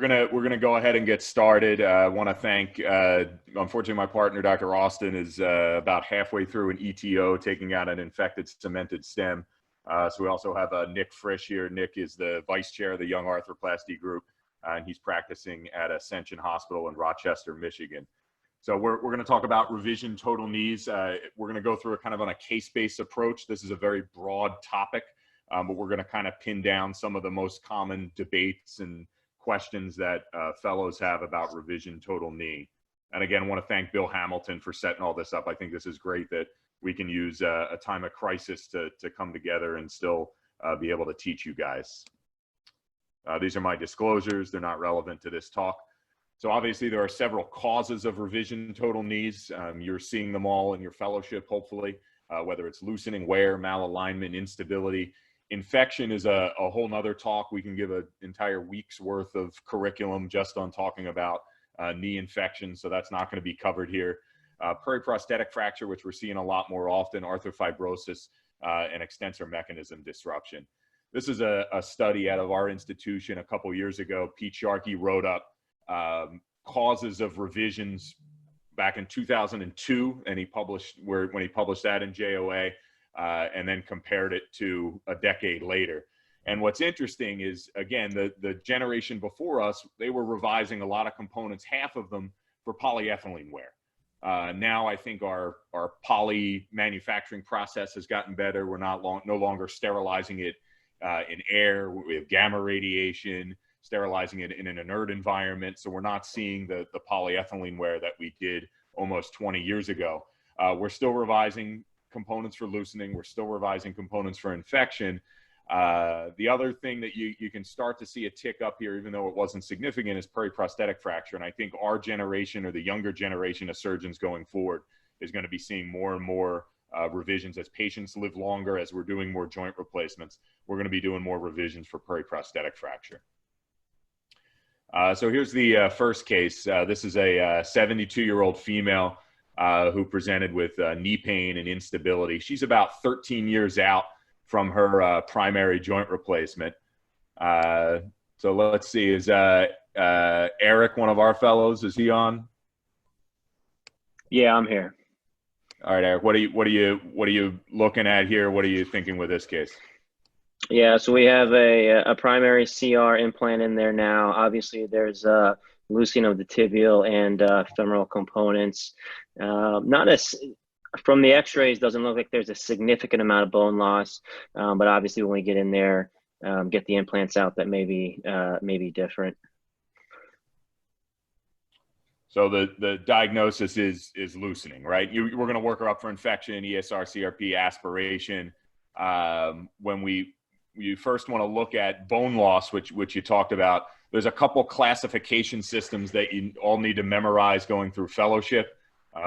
we're gonna go ahead and get started. I want to thank, unfortunately, my partner, Dr. Austin, is about halfway through an ETO, taking out an infected cemented stem. So we also have Nick Frisch here. Nick is the vice chair of the Young Arthroplasty Group, and he's practicing at Ascension Hospital in Rochester, Michigan. So we're going to talk about revision total knees. We're going to go through it kind of on a case-based approach. This is a very broad topic, but we're going to kind of pin down some of the most common debates and questions that fellows have about revision total knee. And again, I want to thank Bill Hamilton for setting all this up. I think this is great that we can use a time of crisis to come together and still be able to teach you guys. These are my disclosures. They're not relevant to this talk. So obviously there are several causes of revision total knees. You're seeing them all in your fellowship, hopefully, whether it's loosening, wear, malalignment, instability. Infection is a whole nother talk. We can give an entire week's worth of curriculum just on talking about knee infection, so that's not going to be covered here. Periprosthetic fracture, which we're seeing a lot more often, arthrofibrosis, and extensor mechanism disruption. This is a study out of our institution a couple years ago. Pete Sharkey wrote up causes of revisions back in 2002, and he published when he published that in JOA, and then compared it to a decade later. And what's interesting is, again, the generation before us, they were revising a lot of components, half of them for polyethylene wear. Now I think our poly manufacturing process has gotten better. We're no longer sterilizing it in air. We have gamma radiation, sterilizing it in an inert environment. So we're not seeing the polyethylene wear that we did almost 20 years ago. We're still revising components for loosening. We're still revising components for infection. The other thing that you can start to see a tick up here, even though it wasn't significant, is periprosthetic fracture. And I think our generation, or the younger generation of surgeons going forward, is going to be seeing more and more revisions as patients live longer. As we're doing more joint replacements, we're going to be doing more revisions for periprosthetic fracture. So here's the first case. This is a 72-year-old female who presented with knee pain and instability. She's about 13 years out from her primary joint replacement. So let's see, is Eric one of our fellows? Is he on? Yeah, I'm here. All right, Eric, what are you looking at here? What are you thinking with this case? Yeah, so we have a primary CR implant in there now. Obviously, there's loosening of the tibial and femoral components. From the x-rays, doesn't look like there's a significant amount of bone loss, but obviously when we get in there, get the implants out, that may be different. So the diagnosis is loosening, right? We're going to work her up for infection, ESR, CRP, aspiration. When you first want to look at bone loss, which you talked about, there's a couple classification systems that you all need to memorize going through fellowship.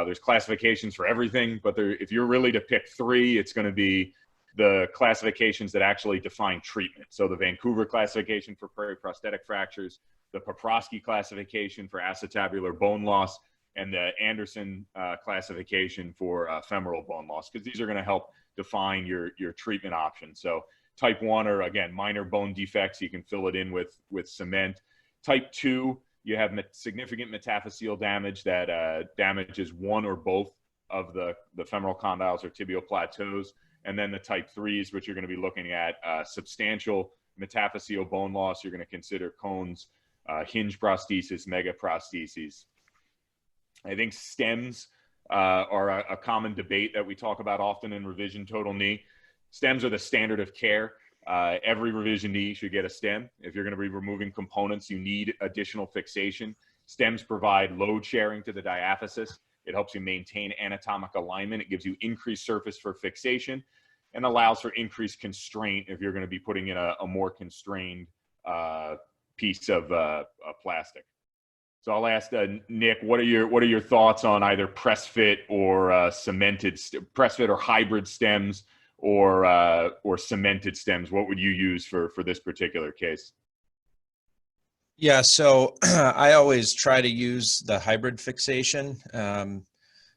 There's classifications for everything, but if you're really to pick three, it's going to be the classifications that actually define treatment. So the Vancouver classification for periprosthetic fractures, the Poprosky classification for acetabular bone loss, and the Anderson classification for femoral bone loss, because these are going to help define your treatment options. So type 1 are, again, minor bone defects. You can fill it in with cement. Type 2, you have significant metaphyseal damage that damages one or both of the femoral condyles or tibial plateaus. And then the type 3s, which you're going to be looking at, substantial metaphyseal bone loss. You're going to consider cones, hinge prosthesis, megaprostheses. I think stems are a common debate that we talk about often in revision total knee. Stems are the standard of care. Every revision knee should get a stem. If you're going to be removing components, you need additional fixation. Stems provide load sharing to the diaphysis. It helps you maintain anatomic alignment. It gives you increased surface for fixation and allows for increased constraint if you're going to be putting in a more constrained piece of plastic. So I'll ask Nick, what are your thoughts on either press fit or press fit or hybrid stems or cemented stems? What would you use for this particular case? Yeah, so I always try to use the hybrid fixation,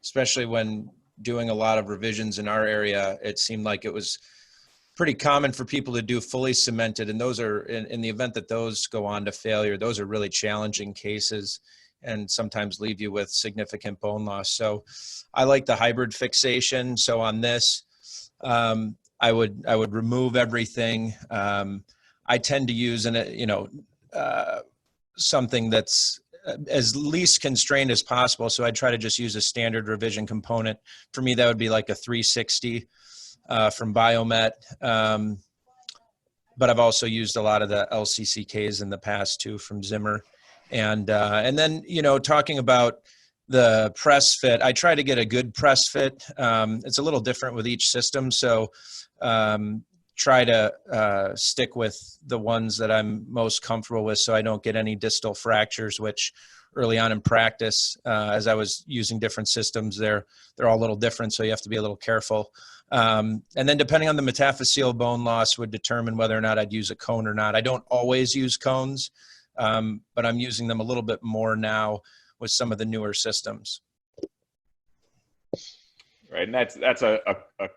especially when doing a lot of revisions in our area. It seemed like it was pretty common for people to do fully cemented, and those are, in the event that those go on to failure, those are really challenging cases and sometimes leave you with significant bone loss. So I like the hybrid fixation. So on this, I would remove everything. I tend to use something that's as least constrained as possible. So I try to just use a standard revision component. For me, that would be like a 360 from Biomet. But I've also used a lot of the LCCKs in the past too from Zimmer. And then, talking about the press fit, I try to get a good press fit. It's a little different with each system. So try to stick with the ones that I'm most comfortable with so I don't get any distal fractures, which early on in practice, as I was using different systems, they're all a little different. So you have to be a little careful. And then depending on the metaphyseal bone loss would determine whether or not I'd use a cone or not. I don't always use cones, but I'm using them a little bit more now with some of the newer systems. Right, and that's a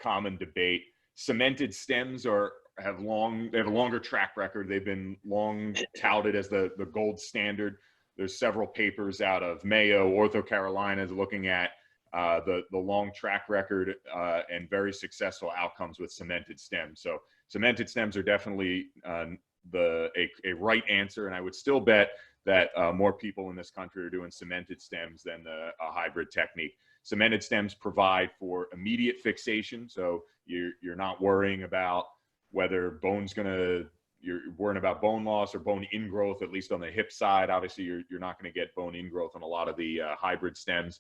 common debate. Cemented stems have a longer track record. They've been long touted as the gold standard. There's several papers out of Mayo, Ortho Carolina looking at the long track record and very successful outcomes with cemented stems. So cemented stems are definitely a right answer, and I would still bet that more people in this country are doing cemented stems than a hybrid technique. Cemented stems provide for immediate fixation, so you're not worrying about whether you're worrying about bone loss or bone ingrowth, at least on the hip side. Obviously, you're not going to get bone ingrowth on a lot of the hybrid stems.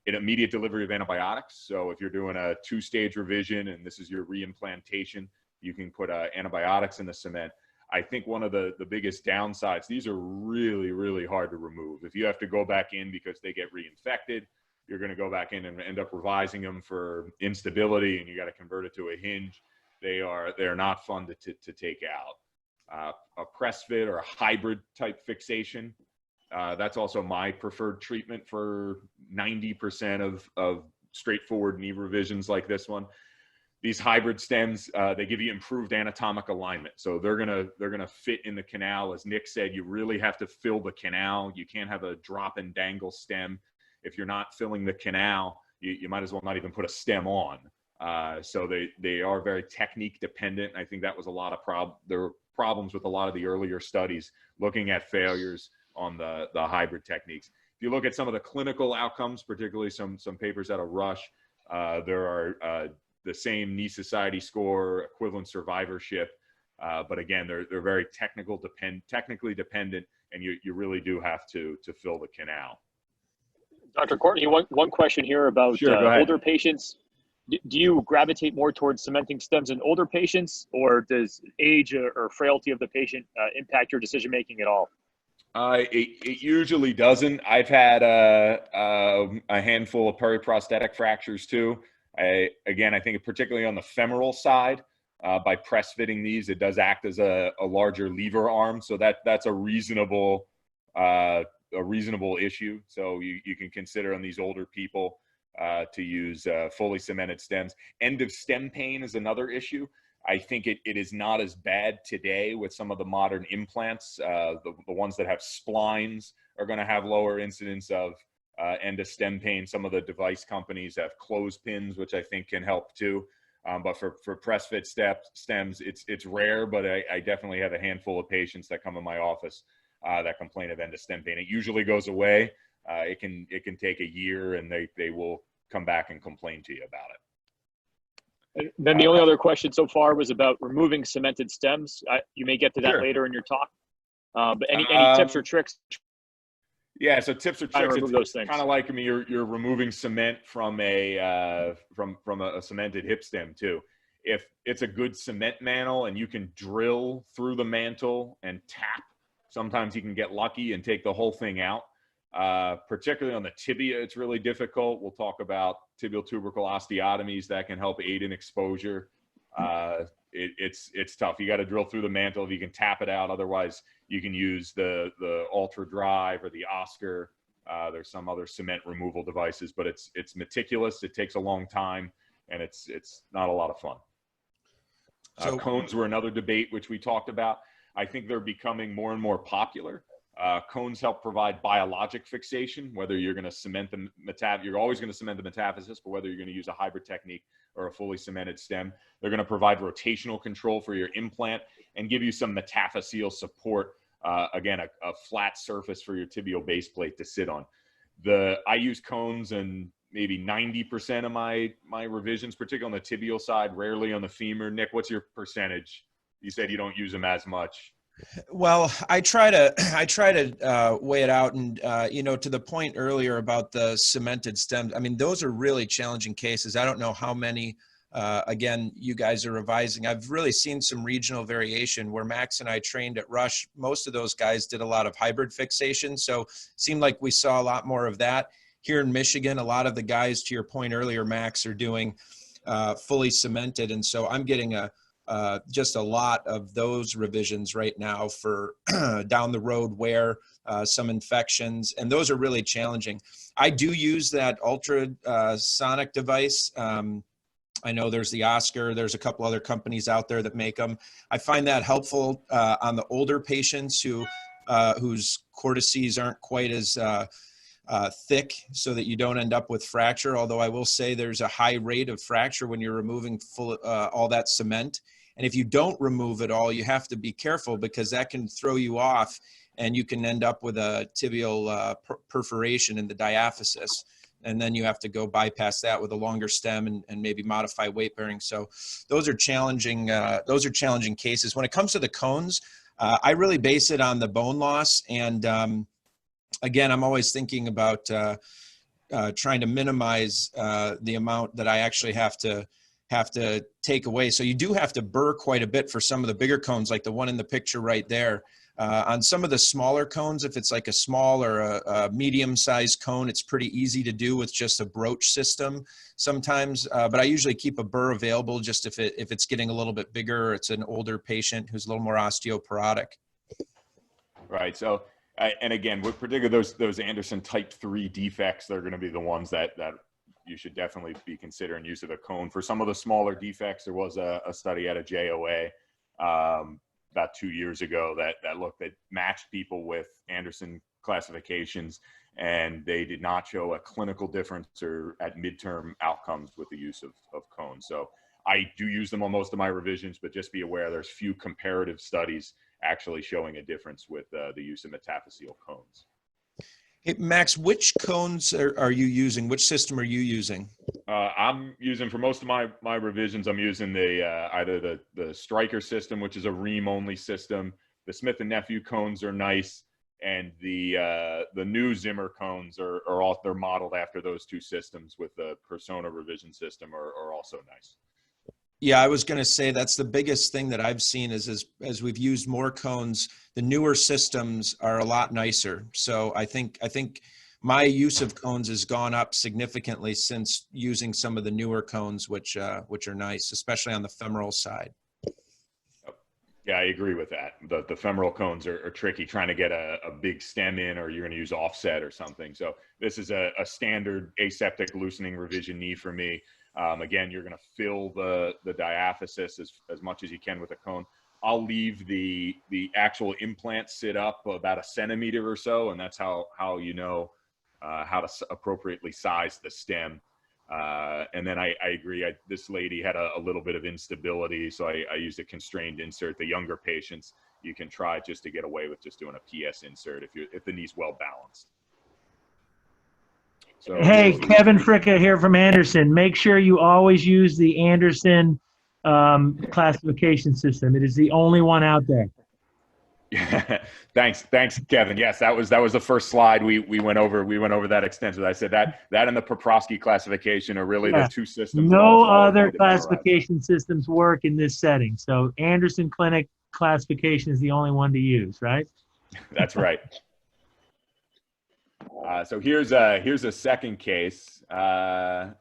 An immediate delivery of antibiotics. So if you're doing a 2-stage revision and this is your reimplantation, you can put antibiotics in the cement. I think one of the biggest downsides, these are really, really hard to remove. If you have to go back in because they get reinfected, you're going to go back in and end up revising them for instability, and you got to convert it to a hinge. They're not fun to take out. A press fit or a hybrid type fixation, that's also my preferred treatment for 90% of straightforward knee revisions like this one. These hybrid stems, they give you improved anatomic alignment. So they're gonna fit in the canal. As Nick said, you really have to fill the canal. You can't have a drop and dangle stem. If you're not filling the canal, you might as well not even put a stem on. So they are very technique dependent. I think that was a lot of there were problems with a lot of the earlier studies looking at failures on the hybrid techniques. If you look at some of the clinical outcomes, particularly some papers out of Rush, there are the same knee society score, equivalent survivorship, but again, they're very technically dependent, and you really do have to fill the canal. Dr. Courtney, one question here about older patients. Do you gravitate more towards cementing stems in older patients, or does age or frailty of the patient impact your decision-making at all? It usually doesn't. I've had a handful of periprosthetic fractures too. I think particularly on the femoral side, by press fitting these, it does act as a larger lever arm. So that's a reasonable issue. So you can consider on these older people to use fully cemented stems. End of stem pain is another issue. I think it is not as bad today with some of the modern implants. The ones that have splines are going to have lower incidence of end of stem pain. Some of the device companies have clothespins, which I think can help too. But for press fit stems, it's rare, but I definitely have a handful of patients that come in my office that complain of end of stem pain. It usually goes away. It can take a year, and they will come back and complain to you about it. And then the only other question so far was about removing cemented stems. You may get to that later in your talk. But any tips or tricks? Yeah, so tips or tricks. It's kind of like you're removing cement from a cemented hip stem too. If it's a good cement mantle and you can drill through the mantle and tap, sometimes you can get lucky and take the whole thing out. Particularly on the tibia, it's really difficult. We'll talk about tibial tubercle osteotomies that can help aid in exposure. It's tough. You got to drill through the mantle if you can tap it out. Otherwise, you can use the Ultra Drive or the Oscar. There's some other cement removal devices, but it's meticulous. It takes a long time, and it's not a lot of fun. Cones were another debate, which we talked about. I think they're becoming more and more popular. Cones help provide biologic fixation, whether you're going to cement the you're always going to cement the metaphysis, but whether you're going to use a hybrid technique or a fully cemented stem. They're going to provide rotational control for your implant and give you some metaphyseal support. Again, a flat surface for your tibial base plate to sit on. I use cones in maybe 90% of my revisions, particularly on the tibial side, rarely on the femur. Nick, what's your percentage? You said you don't use them as much. Well, I try to weigh it out, and you know, to the point earlier about the cemented stems. I mean, those are really challenging cases. I don't know how many. Again, you guys are revising. I've really seen some regional variation where Max and I trained at Rush. Most of those guys did a lot of hybrid fixation, so it seemed like we saw a lot more of that. Here in Michigan, a lot of the guys, to your point earlier, Max, are doing fully cemented, and so I'm getting just a lot of those revisions right now for down the road where some infections, and those are really challenging. I do use that ultrasonic device. I know there's the Oscar, there's a couple other companies out there that make them. I find that helpful on the older patients whose cortices aren't quite as thick, so that you don't end up with fracture. Although I will say there's a high rate of fracture when you're removing all that cement. And if you don't remove it all, you have to be careful, because that can throw you off and you can end up with a tibial perforation in the diaphysis. And then you have to go bypass that with a longer stem and maybe modify weight bearing. So those are challenging cases. When it comes to the cones, I really base it on the bone loss. And again, I'm always thinking about trying to minimize the amount that I actually have to take away. So you do have to burr quite a bit for some of the bigger cones, like the one in the picture right there. On some of the smaller cones, if it's like a small or a medium-sized cone, it's pretty easy to do with just a broach system sometimes. But I usually keep a burr available just if it's getting a little bit bigger, or it's an older patient who's a little more osteoporotic. Right. So, and again, with particularly those Anderson type 3 defects, they're going to be the ones that you should definitely be considering use of a cone. For some of the smaller defects, there was a study out of JOA about 2 years ago that matched people with Anderson classifications, and they did not show a clinical difference or at midterm outcomes with the use of cones. So I do use them on most of my revisions, but just be aware there's few comparative studies actually showing a difference with the use of metaphyseal cones. Hey, Max, which cones are you using? Which system are you using? I'm using, for most of my revisions, I'm using either the Stryker system, which is a ream only system. The Smith and Nephew cones are nice, and the new Zimmer cones they're modeled after those two systems, with the Persona revision system are also nice. Yeah, I was going to say that's the biggest thing that I've seen is as we've used more cones, the newer systems are a lot nicer. So I think my use of cones has gone up significantly since using some of the newer cones, which are nice, especially on the femoral side. Yeah, I agree with that. The femoral cones are tricky, trying to get a big stem in, or you're going to use offset or something. So this is a standard aseptic loosening revision knee for me. Again, you're going to fill the diaphysis as much as you can with a cone. I'll leave the actual implant sit up about 1 centimeter or so, and that's how you know how to appropriately size the stem. And then I agree. This lady had a little bit of instability, so I used a constrained insert. The younger patients, you can try just to get away with just doing a PS insert if the knee's well balanced. So, hey, Kevin Fricka here from Anderson. Make sure you always use the Anderson classification system. It is the only one out there. Yeah, thanks, Kevin. Yes, that was the first slide we went over. We went over that extensively. I said that and the Poprowski classification are really the two systems. No other classification systems work in this setting. So Anderson Clinic classification is the only one to use, right? That's right. So here's a second case. Let's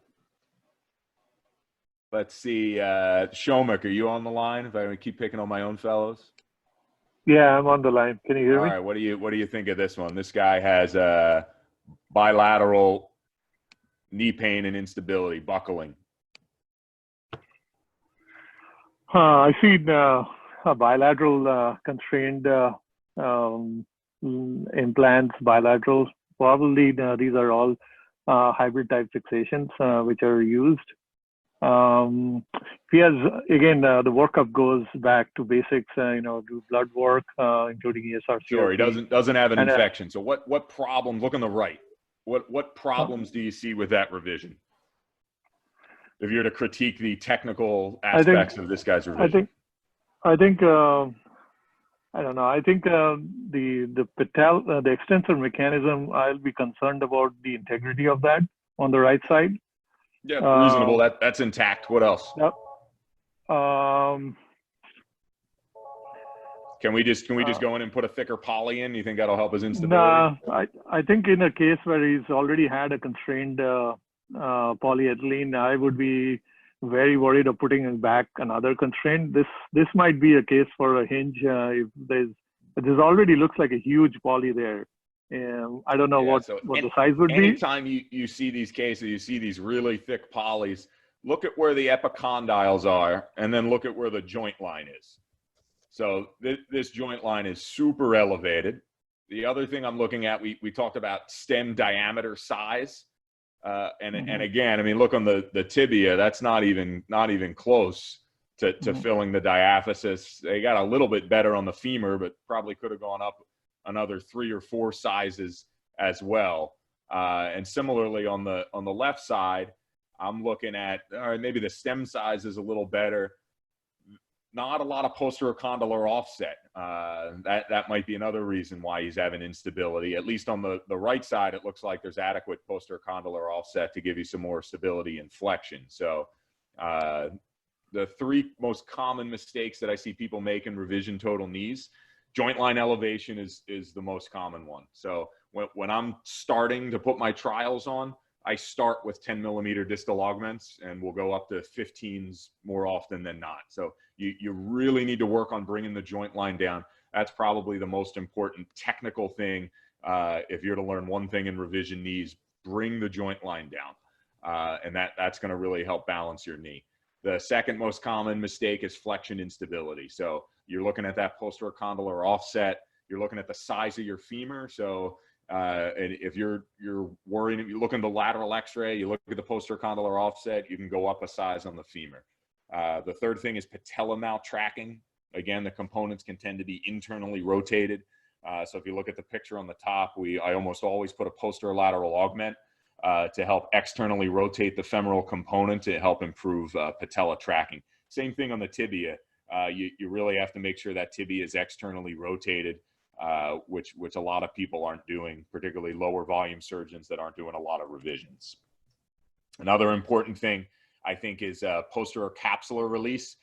see. Shomek, are you on the line? If I keep picking on my own fellows. Yeah, I'm on the line. Can you hear me? All right. What do you think of this one? This guy has bilateral knee pain and instability, buckling. I see a bilateral constrained implants, bilateral. Probably these are all hybrid type fixations which are used. He has, again, the workup goes back to basics, do blood work, including ESR. Sure, he doesn't have an infection. So what problem, look on the right, what problems do you see with that revision? If you're to critique the technical aspects of this guy's revision. I don't know. I think the extensor mechanism, I'll be concerned about the integrity of that on the right side. Yeah, reasonable. That's intact. What else? Yep. Can we just go in and put a thicker poly in? You think that'll help his instability? No, I think in a case where he's already had a constrained polyethylene, I would be very worried of putting back another constraint. This might be a case for a hinge. If there's already looks like a huge poly there. I don't know what the size would be. Anytime you see these cases, you see these really thick polys, look at where the epicondyles are, and then look at where the joint line is. So this joint line is super elevated. The other thing I'm looking at, we talked about stem diameter size. And again, I mean, look on the tibia, that's not even close to filling the diaphysis. They got a little bit better on the femur, but probably could have gone up another 3 or 4 sizes as well. And similarly on the left side, I'm looking at, all right, maybe the stem size is a little better. Not a lot of posterior condylar offset. That might be another reason why he's having instability. At least on the right side, it looks like there's adequate posterior condylar offset to give you some more stability and flexion. So the 3 most common mistakes that I see people make in revision total knees, joint line elevation is the most common one. So when I'm starting to put my trials on, I start with 10 millimeter distal augments, and we'll go up to 15s more often than not. So you really need to work on bringing the joint line down. That's probably the most important technical thing. If you're to learn one thing in revision knees, bring the joint line down. And that's going to really help balance your knee. The second most common mistake is flexion instability. So you're looking at that posterior condylar offset. You're looking at the size of your femur. So and if you're worried, if you look in the lateral x-ray, you look at the posterior condylar offset, you can go up a size on the femur. The third thing is patella mount tracking. Again, the components can tend to be internally rotated. So if you look at the picture on the top, I almost always put a posterior lateral augment to help externally rotate the femoral component to help improve patella tracking. Same thing on the tibia. You really have to make sure that tibia is externally rotated. Which a lot of people aren't doing, particularly lower volume surgeons that aren't doing a lot of revisions. Another important thing, I think, is posterior capsular release.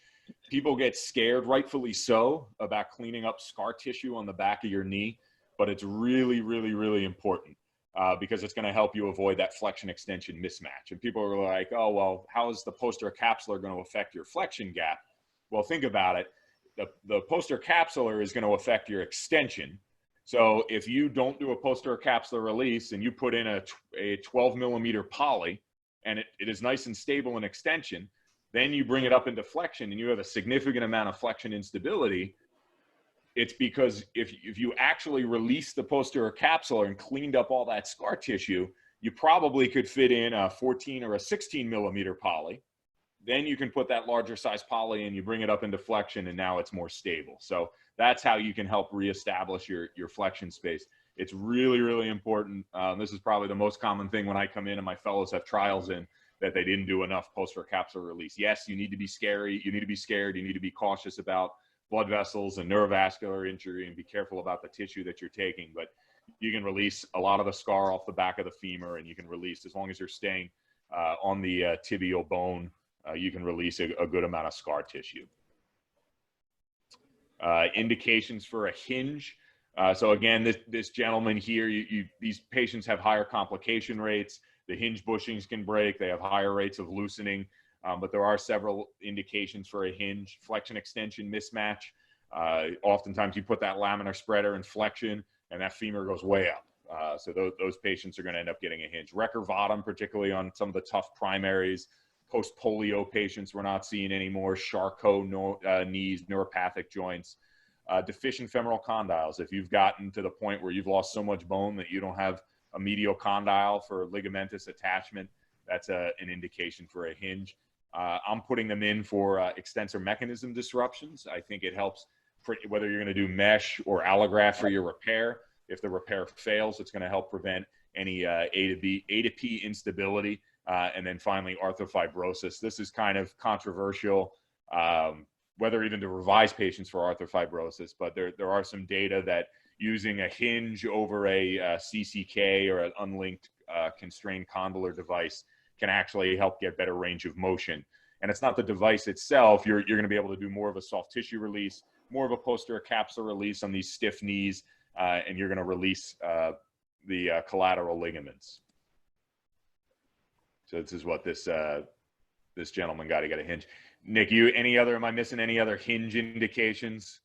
People get scared, rightfully so, about cleaning up scar tissue on the back of your knee, but it's really, really, really important because it's going to help you avoid that flexion extension mismatch. And people are like, oh, well, how is the posterior capsular going to affect your flexion gap? Well, think about it. The posterior capsular is going to affect your extension. So if you don't do a posterior capsular release and you put in a 12 millimeter poly and it is nice and stable in extension, then you bring it up into flexion and you have a significant amount of flexion instability. It's because if you actually release the posterior capsular and cleaned up all that scar tissue, you probably could fit in a 14 or a 16 millimeter poly. Then you can put that larger size poly and you bring it up into flexion and now it's more stable. So that's how you can help reestablish your flexion space. It's really, really important. This is probably the most common thing when I come in and my fellows have trials in, that they didn't do enough posterior capsular release. Yes, you need to be scary. You need to be scared. You need to be cautious about blood vessels and neurovascular injury and be careful about the tissue that you're taking. But you can release a lot of the scar off the back of the femur, and you can release, as long as you're staying on the tibial bone, you can release a good amount of scar tissue. Indications for a hinge. So again, this gentleman here, these patients have higher complication rates. The hinge bushings can break. They have higher rates of loosening, but there are several indications for a hinge. Flexion extension mismatch. Oftentimes you put that laminar spreader in flexion and that femur goes way up. So those patients are going to end up getting a hinge. Recurvatum, particularly on some of the tough primaries, Post-polio patients we're not seeing anymore. Charcot knees, neuropathic joints. Deficient femoral condyles. If you've gotten to the point where you've lost so much bone that you don't have a medial condyle for ligamentous attachment, that's an indication for a hinge. I'm putting them in for extensor mechanism disruptions. I think it helps whether you're going to do mesh or allograft for your repair. If the repair fails, it's going to help prevent any A to P instability. And then finally, arthrofibrosis. This is kind of controversial, whether even to revise patients for arthrofibrosis, but there are some data that using a hinge over a CCK or an unlinked constrained condylar device can actually help get better range of motion. And it's not the device itself. You're going to be able to do more of a soft tissue release, more of a posterior capsule release on these stiff knees, and you're going to release the collateral ligaments. So this is what this this gentleman got. He got a hinge. Nick, am I missing any other hinge indications?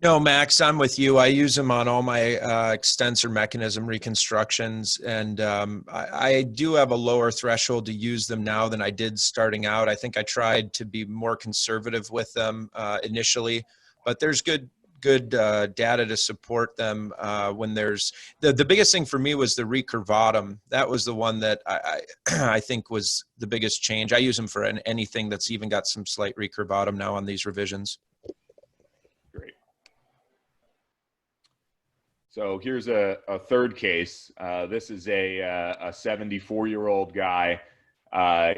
No, Max, I'm with you. I use them on all my extensor mechanism reconstructions, and I do have a lower threshold to use them now than I did starting out. I think I tried to be more conservative with them initially, but there's good data to support them when there's the biggest thing for me was the recurvatum. That was the one that I think was the biggest change. I use them for anything that's even got some slight recurvatum now on these revisions. Great. So here's a third case. This is a 74-year-old guy.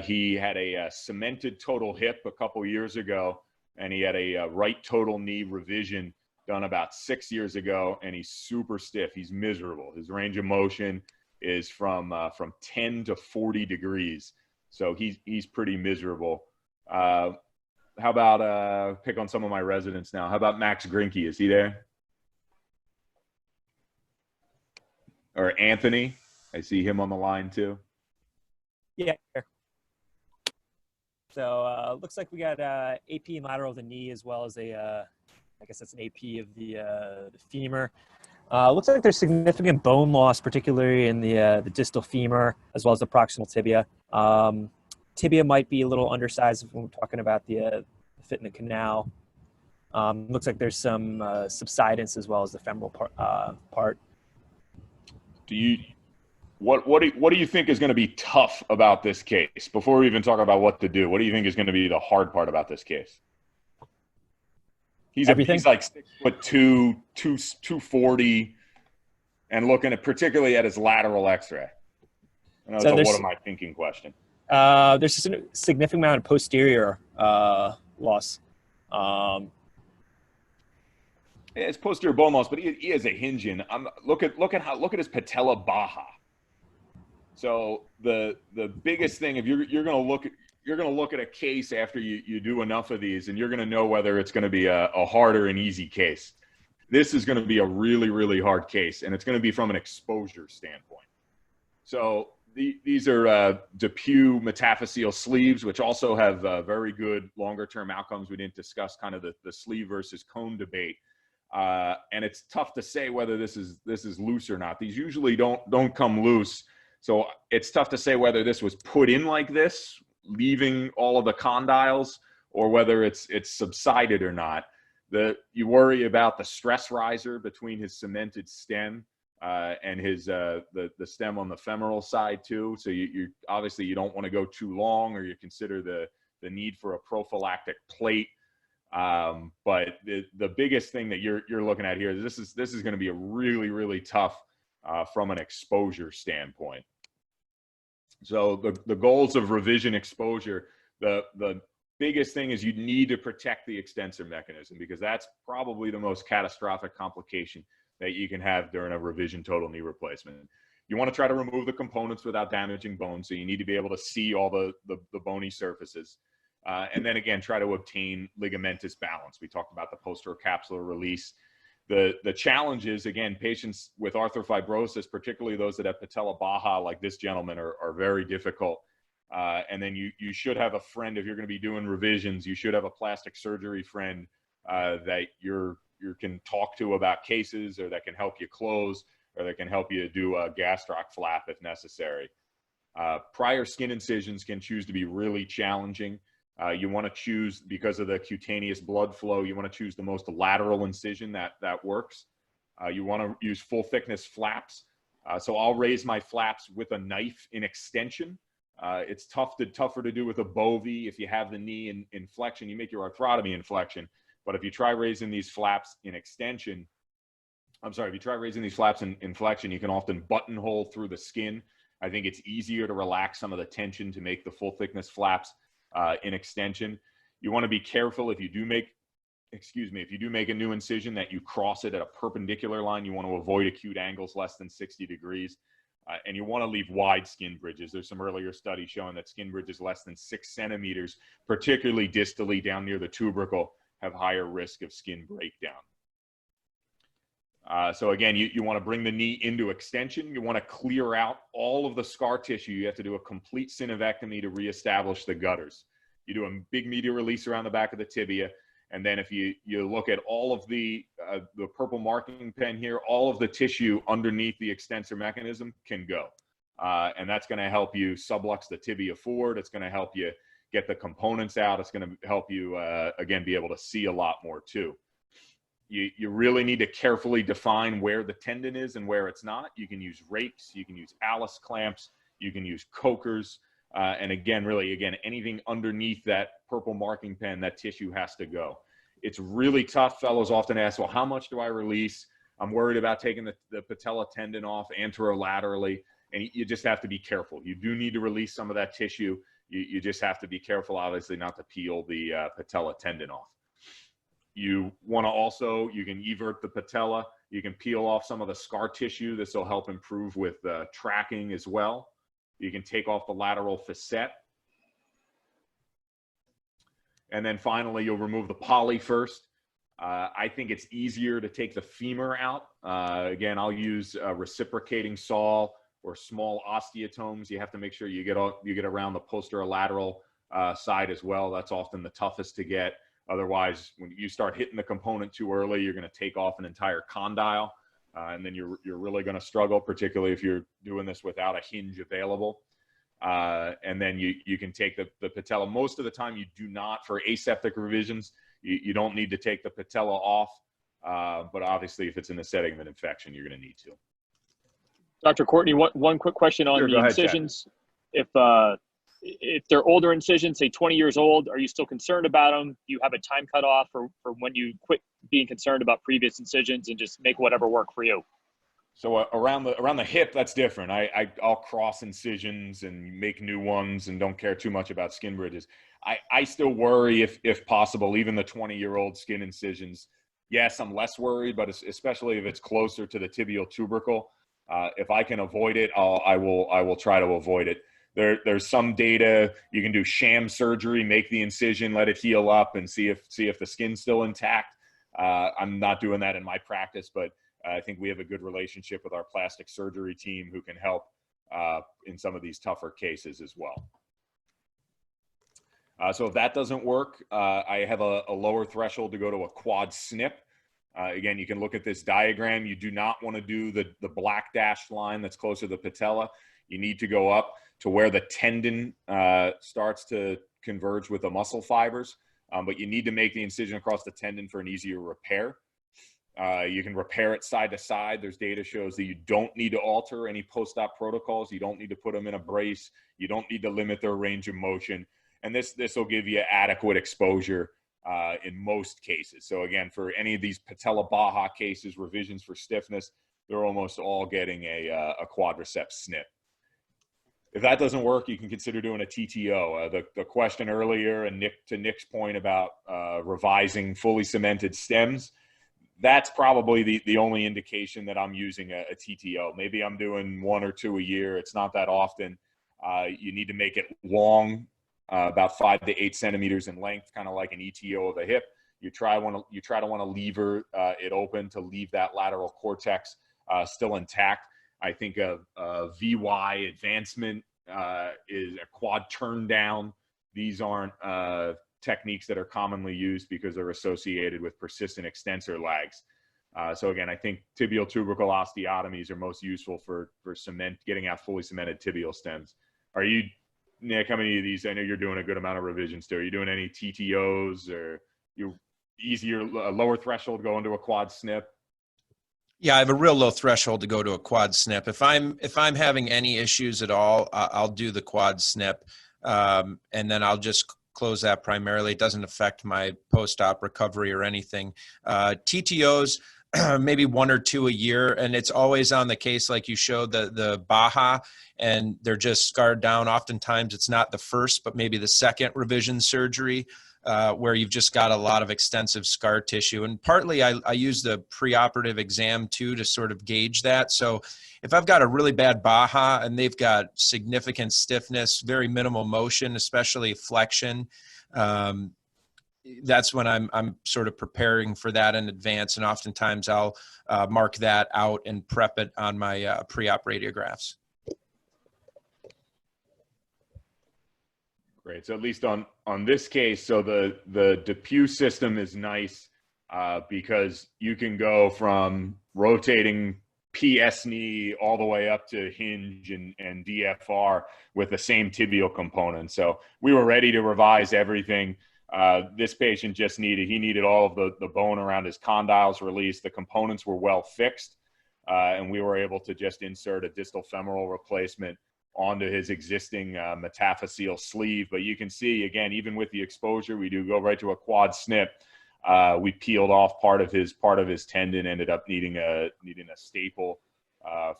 He had a cemented total hip a couple years ago, and he had a right total knee revision done about 6 years ago, and he's super stiff. He's miserable. His range of motion is from 10 to 40 degrees. So he's pretty miserable. How about pick on some of my residents now? How about Max Grinke? Is he there? Or Anthony? I see him on the line too. Yeah. So looks like we got AP and lateral of the knee, as well as I guess that's an AP of the femur. Looks like there's significant bone loss, particularly in the distal femur, as well as the proximal tibia. Tibia might be a little undersized when we're talking about the fit in the canal. Looks like there's some subsidence as well as the femoral part. What do you think is going to be tough about this case? Before we even talk about what to do, what do you think is going to be the hard part about this case? He's like 6'2", 240, and looking at particularly at his lateral X-ray. I know it's a what am I thinking question. There's a significant amount of posterior loss. It's posterior bone loss, but he has a hinge in. Look at his patella baja. So the biggest thing, if you're going to look at a case after you do enough of these, and you're going to know whether it's going to be a hard or an easy case. This is going to be a really, really hard case, and it's going to be from an exposure standpoint. So these are DePuy metaphyseal sleeves, which also have very good longer-term outcomes. We didn't discuss kind of the sleeve versus cone debate, and it's tough to say whether this is loose or not. These usually don't come loose, so it's tough to say whether this was put in like this, leaving all of the condyles, or whether it's subsided or not. You worry about the stress riser between his cemented stem and his the stem on the femoral side too. So you obviously you don't want to go too long, or you consider the need for a prophylactic plate. But the biggest thing that you're looking at here is this is going to be a really, really tough from an exposure standpoint. So the goals of revision exposure, the biggest thing is you need to protect the extensor mechanism, because that's probably the most catastrophic complication that you can have during a revision total knee replacement. You want to try to remove the components without damaging bone, so you need to be able to see all the bony surfaces. And then again, try to obtain ligamentous balance. We talked about the posterior capsular release. The challenge is, again, patients with arthrofibrosis, particularly those that have patella baja like this gentleman, are very difficult. And then you should have a friend, if you're going to be doing revisions, you should have a plastic surgery friend that you can talk to about cases, or that can help you close, or that can help you do a gastroc flap if necessary. Prior skin incisions can choose to be really challenging. You want to choose, because of the cutaneous blood flow, you want to choose the most lateral incision that works. You want to use full thickness flaps. So I'll raise my flaps with a knife in extension. It's tougher to do with a bovie. If you have the knee in flexion, you make your arthrotomy in flexion. But if you try raising these flaps in extension, if you try raising these flaps in flexion, you can often buttonhole through the skin. I think it's easier to relax some of the tension to make the full thickness flaps in extension. You want to be careful if you do make, if you do make a new incision, that you cross it at a perpendicular line. You want to avoid acute angles less than 60 degrees. And you want to leave wide skin bridges. There's some earlier studies showing that skin bridges less than 6 centimeters, particularly distally down near the tubercle, have higher risk of skin breakdown. So again, you want to bring the knee into extension. You want to clear out all of the scar tissue. You have to do a complete synovectomy to reestablish the gutters. You do a big media release around the back of the tibia. And then if you look at all of the purple marking pen here, all of the tissue underneath the extensor mechanism can go. And that's going to help you sublux the tibia forward. It's going to help you get the components out. It's going to help you, again, be able to see a lot more too. You really need to carefully define where the tendon is and where it's not. You can use rakes, you can use Alice clamps, you can use cokers. And again, anything underneath that purple marking pen, that tissue has to go. It's really tough. Fellows often ask, well, how much do I release? I'm worried about taking the patella tendon off anterolaterally. And you just have to be careful. You do need to release some of that tissue. You just have to be careful, obviously, not to peel the patella tendon off. You want to also, you can evert the patella. You can peel off some of the scar tissue. This will help improve with tracking as well. You can take off the lateral facet. And then finally, you'll remove the poly first. I think it's easier to take the femur out. Again, I'll use a reciprocating saw or small osteotomes. You have to make sure you get around the posterolateral side as well. That's often the toughest to get. Otherwise, when you start hitting the component too early, you're going to take off an entire condyle, and then you're really going to struggle, particularly if you're doing this without a hinge available. And then you can take the patella. Most of the time, you do not, for aseptic revisions, you don't need to take the patella off. But obviously, if it's in the setting of an infection, you're going to need to. Dr. Courtney, one quick question on the incisions. If they're older incisions, say 20 years old, are you still concerned about them? Do you have a time cutoff for when you quit being concerned about previous incisions and just make whatever work for you? So around the hip, that's different. I'll cross incisions and make new ones and don't care too much about skin bridges. I still worry if possible, even the 20-year-old skin incisions. Yes, I'm less worried, but especially if it's closer to the tibial tubercle. If I can avoid it, I will try to avoid it. There's some data, you can do sham surgery, make the incision, let it heal up, and see if the skin's still intact. I'm not doing that in my practice, but I think we have a good relationship with our plastic surgery team who can help in some of these tougher cases as well. So if that doesn't work, I have a lower threshold to go to a quad snip. Again, you can look at this diagram. You do not want to do the black dashed line that's closer to the patella. You need to go up to where the tendon starts to converge with the muscle fibers, but you need to make the incision across the tendon for an easier repair. You can repair it side to side. There's data shows that you don't need to alter any post-op protocols. You don't need to put them in a brace. You don't need to limit their range of motion. And this will give you adequate exposure in most cases. So again, for any of these patella baja cases, revisions for stiffness, they're almost all getting a quadriceps snip. If that doesn't work, you can consider doing a TTO. The question earlier, and to Nick's point about revising fully cemented stems, that's probably the only indication that I'm using a TTO. Maybe I'm doing 1 or 2 a year. It's not that often. You need to make it long, about 5 to 8 centimeters in length, kind of like an ETO of a hip. You try to want to lever it open to leave that lateral cortex still intact. I think a VY advancement is a quad turn down. These aren't techniques that are commonly used because they're associated with persistent extensor lags. So again, I think tibial tubercle osteotomies are most useful for getting out fully cemented tibial stems. Are you, Nick, how many of these, I know you're doing a good amount of revisions too. Are you doing any TTOs, or you easier, lower threshold going to a quad snip? Yeah, I have a real low threshold to go to a quad snip. If I'm having any issues at all, I'll do the quad snip, and then I'll just close that primarily. It doesn't affect my post-op recovery or anything. TTOs, maybe 1 or 2 a year, and it's always on the case like you showed the Baja, and they're just scarred down. Oftentimes it's not the first, but maybe the second revision surgery, where you've just got a lot of extensive scar tissue. And partly I use the preoperative exam too to sort of gauge that. So if I've got a really bad Baja and they've got significant stiffness, very minimal motion, especially flexion, that's when I'm sort of preparing for that in advance. And oftentimes I'll mark that out and prep it on my pre-op radiographs. Great. So at least on this case, so the DePuy system is nice because you can go from rotating PS knee all the way up to hinge and DFR with the same tibial component. So we were ready to revise everything. This patient just needed all of the bone around his condyles released. The components were well fixed, and we were able to just insert a distal femoral replacement onto his existing metaphyseal sleeve. But you can see, again, even with the exposure, we do go right to a quad snip. We peeled off part of his tendon, ended up needing a staple,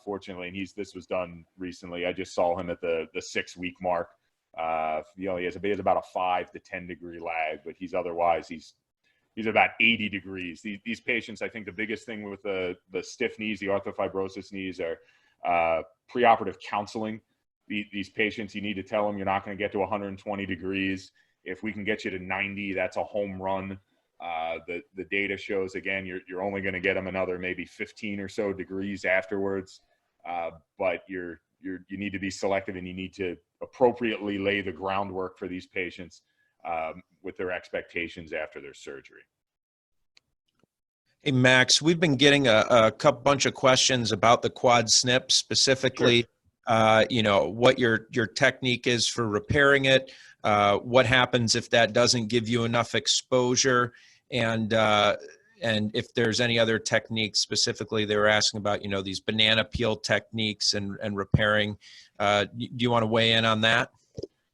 fortunately. And this was done recently. I just saw him at the 6-week mark. He has about a 5 to 10 degree lag, but he's about 80 degrees. These patients, I think the biggest thing with the stiff knees, the arthrofibrosis knees, are preoperative counseling. These patients, you need to tell them you're not going to get to 120 degrees. If we can get you to 90, that's a home run. The data shows, again, you're only going to get them another maybe 15 or so degrees afterwards. But you need to be selective, and you need to appropriately lay the groundwork for these patients with their expectations after their surgery. Hey, Max, we've been getting a bunch of questions about the quad snip, specifically. Sure. What your technique is for repairing it, what happens if that doesn't give you enough exposure, and if there's any other techniques. Specifically, they were asking about, these banana peel techniques and repairing. Do you want to weigh in on that?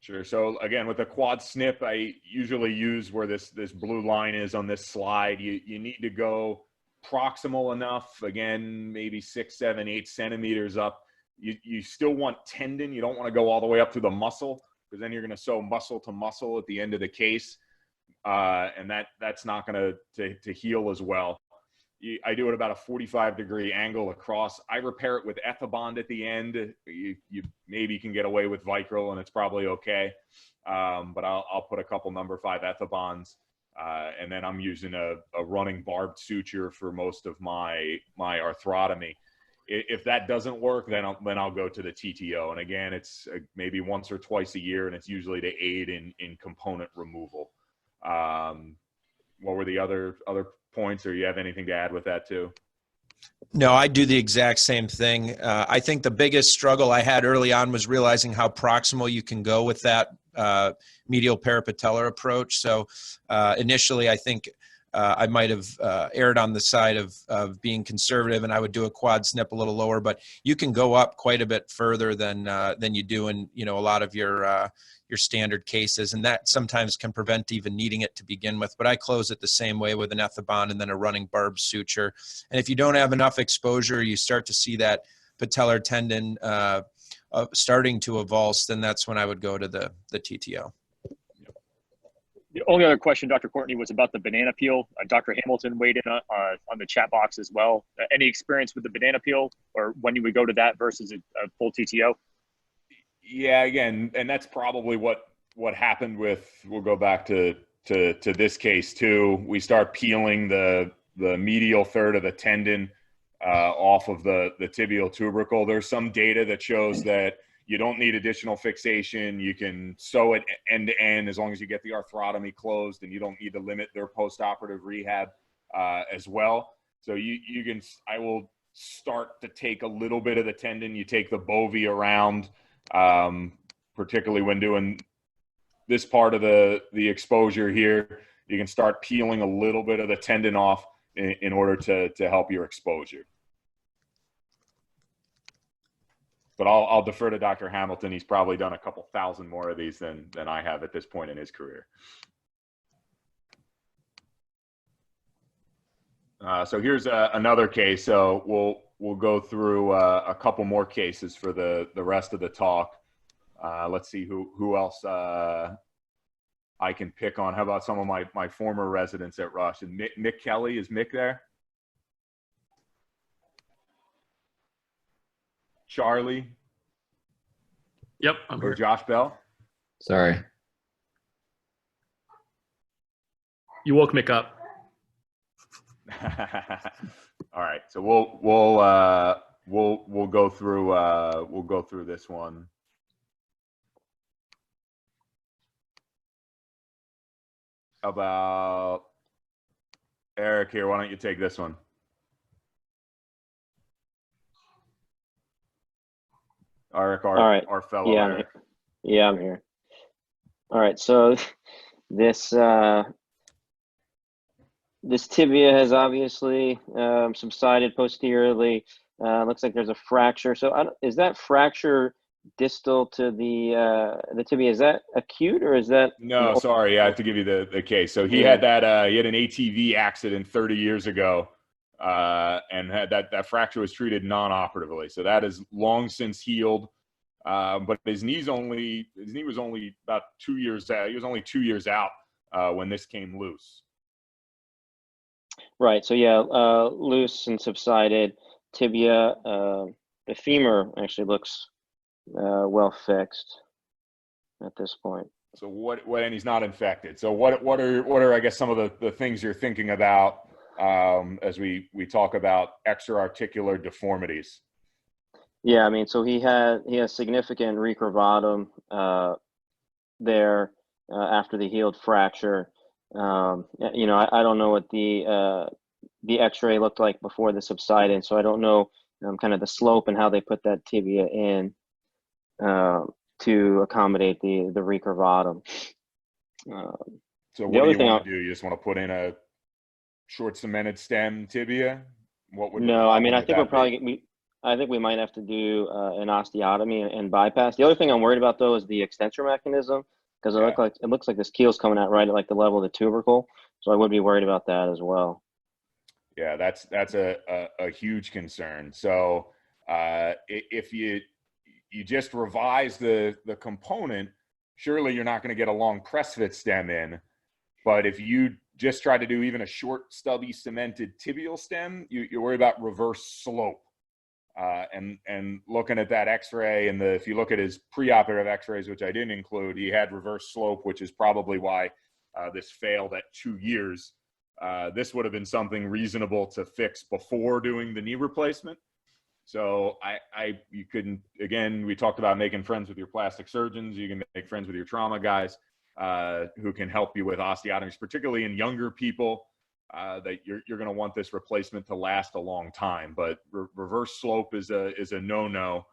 Sure. So again, with the quad snip, I usually use where this blue line is on this slide. You need to go proximal enough, again, maybe 6, 7, 8 centimeters up. You still want tendon. You don't want to go all the way up to the muscle, because then you're going to sew muscle to muscle at the end of the case. And that's not going to heal as well. I do it about a 45-degree angle across. I repair it with Ethibond at the end. You maybe can get away with Vicryl, and it's probably okay. But I'll put a couple number 5 Ethibonds, and then I'm using a running barbed suture for most of my arthrotomy. If that doesn't work, then I'll go to the TTO. And again, it's maybe once or twice a year, and it's usually to aid in component removal. What were the other points, or you have anything to add with that too? No, I do the exact same thing. I think the biggest struggle I had early on was realizing how proximal you can go with that medial parapatellar approach. So initially, I think I might have erred on the side of being conservative, and I would do a quad snip a little lower. But you can go up quite a bit further than you do in a lot of your standard cases, and that sometimes can prevent even needing it to begin with. But I close it the same way with an Ethibond and then a running barb suture. And if you don't have enough exposure, you start to see that patellar tendon starting to avulse, then that's when I would go to the TTO. The only other question, Dr. Courtney, was about the banana peel. Dr. Hamilton weighed in on the chat box as well. Any experience with the banana peel, or when you would go to that versus a full TTO? Yeah, again, and that's probably what happened with, we'll go back to this case too. We start peeling the medial third of the tendon off of the tibial tubercle. There's some data that shows that you don't need additional fixation. You can sew it end to end as long as you get the arthrotomy closed, and you don't need to limit their postoperative rehab as well. So I will start to take a little bit of the tendon. You take the bovie around particularly when doing this part of the exposure here, you can start peeling a little bit of the tendon off in order to help your exposure. But I'll defer to Dr. Hamilton. He's probably done a couple thousand more of these than I have at this point in his career. So here's another case. So we'll go through a couple more cases for the rest of the talk. Let's see who else I can pick on. How about some of my former residents at Rush? And Mick Kelly, is Mick there? Charlie? Yep, I'm here. Or Josh Bell? Sorry. You woke Mick up. All right, so we'll go through this one. How about Eric here? Why don't you take this one? Eric, our fellow. Yeah, Eric. I'm here. All right, so this tibia has obviously subsided posteriorly. Looks like there's a fracture. So is that fracture distal to the tibia? Is that acute or is that? No, sorry, I have to give you the case. So he had that he had an ATV accident 30 years ago, and had that fracture was treated non-operatively. So that is long since healed. But his knee was only about 2 years out. He was only 2 years out when this came loose. Right. So yeah, loose and subsided tibia. The femur actually looks well fixed at this point. So and he's not infected. So what are I guess some of the things you're thinking about as we talk about extra-articular deformities? Yeah, I mean, so he has significant recurvatum there after the healed fracture. You know, I don't know what the X-ray looked like before the subsidence, so I don't know kind of the slope and how they put that tibia in to accommodate the recurvatum. So what do you want to do? You just want to put in a short cemented stem tibia? What would? No, I mean, I think I think we might have to do an osteotomy and bypass. The other thing I'm worried about though is the extensor mechanism, because it looks like this keel's coming out right at like the level of the tubercle. So I would be worried about that as well. Yeah, that's a huge concern. So if you just revise the component, surely you're not going to get a long press fit stem in. But if you just try to do even a short, stubby, cemented tibial stem, you worry about reverse slope. And looking at that X-ray and if you look at his preoperative X-rays, which I didn't include, he had reverse slope, which is probably why this failed at 2 years. This would have been something reasonable to fix before doing the knee replacement. So you couldn't, again, we talked about making friends with your plastic surgeons. You can make friends with your trauma guys who can help you with osteotomies, particularly in younger people. That you're going to want this replacement to last a long time, but reverse slope is a no-no,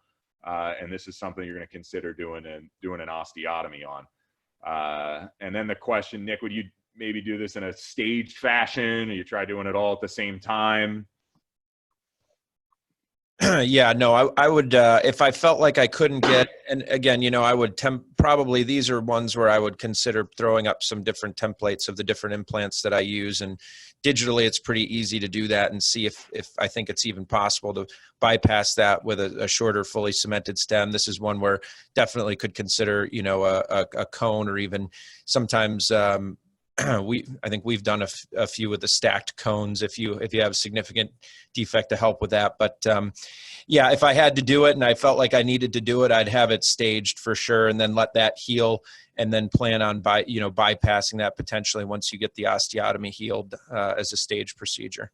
and this is something you're going to consider doing an osteotomy on. And then the question, Nick, would you maybe do this in a staged fashion, or you try doing it all at the same time? Yeah, no, I would, if I felt like I couldn't get, and again, you know, I would probably, these are ones where I would consider throwing up some different templates of the different implants that I use, and digitally it's pretty easy to do that and see if I think it's even possible to bypass that with a shorter, fully cemented stem. This is one where definitely could consider, you know, a cone, or even sometimes, I think we've done a few with the stacked cones if you have a significant defect to help with that. But yeah, if I had to do it and I felt like I needed to do it, I'd have it staged for sure, and then let that heal, and then plan on bypassing that potentially once you get the osteotomy healed as a staged procedure.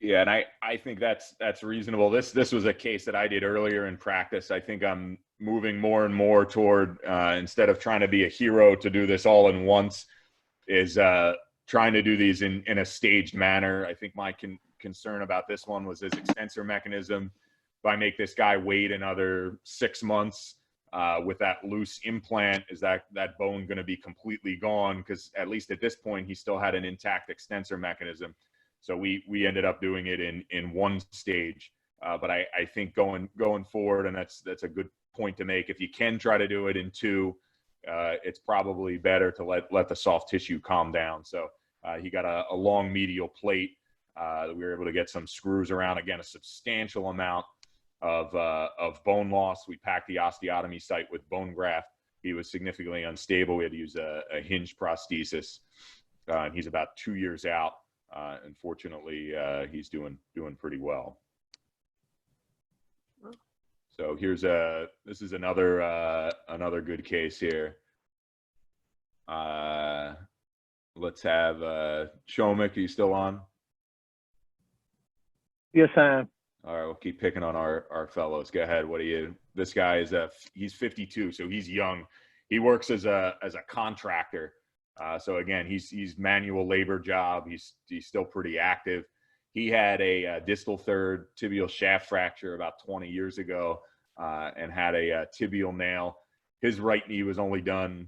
Yeah, and I think that's reasonable. This was a case that I did earlier in practice. I think I'm moving more and more toward, instead of trying to be a hero to do this all in once, is trying to do these in a staged manner. I think my concern about this one was his extensor mechanism. if I make this guy wait another 6 months with that loose implant, is that bone going to be completely gone? Because at least at this point, he still had an intact extensor mechanism. So we ended up doing it in one stage. But I think going forward, and that's a good point to make, if you can try to do it in two, it's probably better to let the soft tissue calm down. So he got a long medial plate that we were able to get some screws around. Again, a substantial amount of bone loss. We packed the osteotomy site with bone graft. He was significantly unstable. We had to use a hinge prosthesis. And he's about 2 years out. Unfortunately, he's doing pretty well. So this is another good case here. Let's have Shomik. Are you still on? Yes, I am. All right, we'll keep picking on our fellows. Go ahead. This guy is he's 52, so he's young. He works as a contractor. So again, he's manual labor job. He's still pretty active. He had a distal third tibial shaft fracture about 20 years ago and had a tibial nail. His right knee was only done,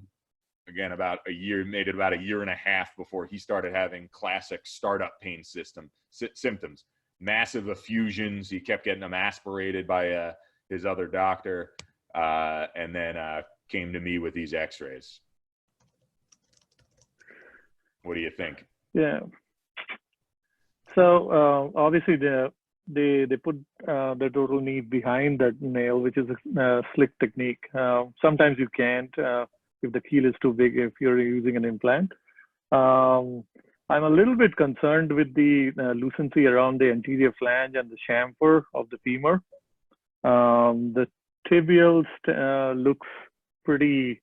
again, about a year, made it about a year and a half before he started having classic startup pain symptoms. Massive effusions. He kept getting them aspirated by his other doctor, and then came to me with these x-rays. What do you think? Yeah. So obviously they put the total knee behind that nail, which is a slick technique. Sometimes you can't if the keel is too big if you're using an implant. I'm a little bit concerned with the lucency around the anterior flange and the chamfer of the femur. The tibial looks pretty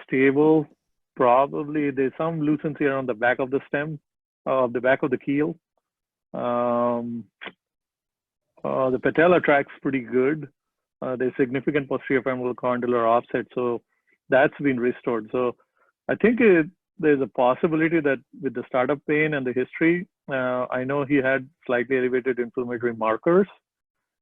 stable. Probably there's some lucency around the back of the stem, the back of the keel. The patella track's pretty good. There's significant posterior femoral condylar offset, so that's been restored. So I think there's a possibility that with the startup pain and the history, I know he had slightly elevated inflammatory markers